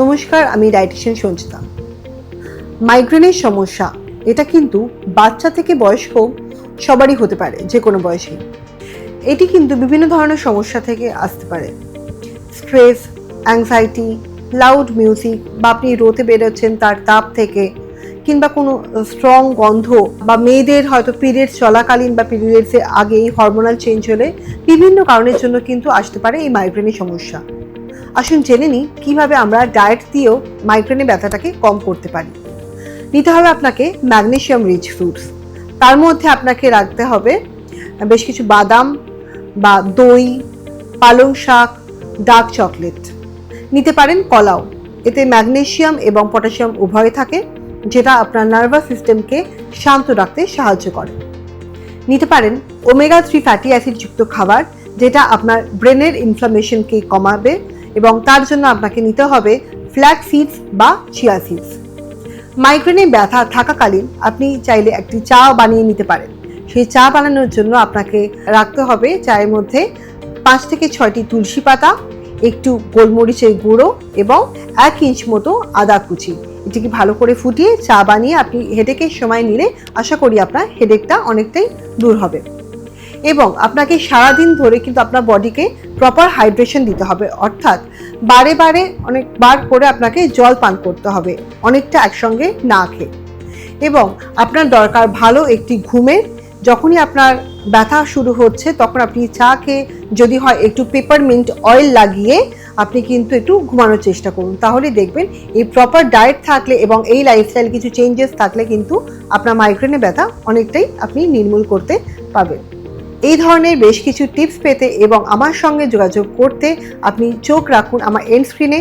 নমস্কার, আমি ডায়েটিশিয়ান সঞ্চিতা। মাইগ্রেনের সমস্যা এটা কিন্তু বাচ্চা থেকে বয়স্ক সবারই হতে পারে, যে কোনো বয়সে। এটি কিন্তু বিভিন্ন ধরনের সমস্যা থেকে আসতে পারে। স্ট্রেস, অ্যাংজাইটি, লাউড মিউজিক, বা আপনি রোদে বেরোচ্ছেন তার তাপ থেকে, কিংবা কোনো স্ট্রং গন্ধ, বা মেয়েদের হয়তো পিরিয়ডস চলাকালীন বা পিরিয়ডসের আগেই হরমোনাল চেঞ্জ হলে বিভিন্ন কারণের জন্য কিন্তু আসতে পারে এই মাইগ্রেনের সমস্যা। আসুন জেনে নিই কীভাবে আমরা ডায়েট দিয়েও মাইগ্রেনের ব্যথাটাকে কম করতে পারি। নিতে হবে আপনাকে ম্যাগনেসিয়াম রিচ ফ্রুটস। তার মধ্যে আপনাকে রাখতে হবে বেশ কিছু বাদাম বা দই, পালং শাক, ডার্ক চকলেট। নিতে পারেন কলাও। এতে ম্যাগনেসিয়াম এবং পটাশিয়াম উভয় থাকে, যেটা আপনার নার্ভাস সিস্টেমকে শান্ত রাখতে সাহায্য করে। নিতে পারেন ওমেগা 3 ফ্যাটি অ্যাসিড যুক্ত খাবার, যেটা আপনার ব্রেনের ইনফ্লামেশনকে কমাবে, এবং তার জন্য আপনাকে নিতে হবে ফ্ল্যাক্স সিডস বা চিয়া সিডস। মাইগ্রেনে ব্যথা থাকাকালীন আপনি চাইলে একটি চা বানিয়ে নিতে পারেন। সেই চা বানানোর জন্য আপনাকে রাখতে হবে চায়ের মধ্যে 5 থেকে 6টি তুলসী পাতা, একটু গোলমরিচের গুঁড়ো এবং 1 ইঞ্চ মতো আদা কুচি। এটিকে ভালো করে ফুটিয়ে চা বানিয়ে আপনি হেডেকের সময় নিলে আশা করি আপনার হেডেকটা অনেকটাই দূর হবে। এবং আপনাকে সারাদিন ধরে কিন্তু আপনার বডিকে প্রপার হাইড্রেশন দিতে হবে, অর্থাৎ বারে বারে অনেকবার করে আপনাকে জল পান করতে হবে, অনেকটা একসঙ্গে না খেয়ে। এবং আপনার দরকার ভালো একটি ঘুমের। যখনই আপনার ব্যথা শুরু হচ্ছে তখন আপনি চা খেয়ে, যদি হয় একটু পেপারমিন্ট অয়েল লাগিয়ে আপনি কিন্তু একটু ঘুমানোর চেষ্টা করুন। তাহলে দেখবেন এই প্রপার ডায়েট থাকলে এবং এই লাইফস্টাইল কিছু চেঞ্জেস থাকলে কিন্তু আপনার মাইগ্রেনের ব্যথা অনেকটাই আপনি নির্মূল করতে পারবেন। এই ধরনের বেশ কিছু টিপস পেতে এবং আমার সঙ্গে যোগাযোগ করতে আপনি চোখ রাখুন আমার এন্ড স্ক্রিনে।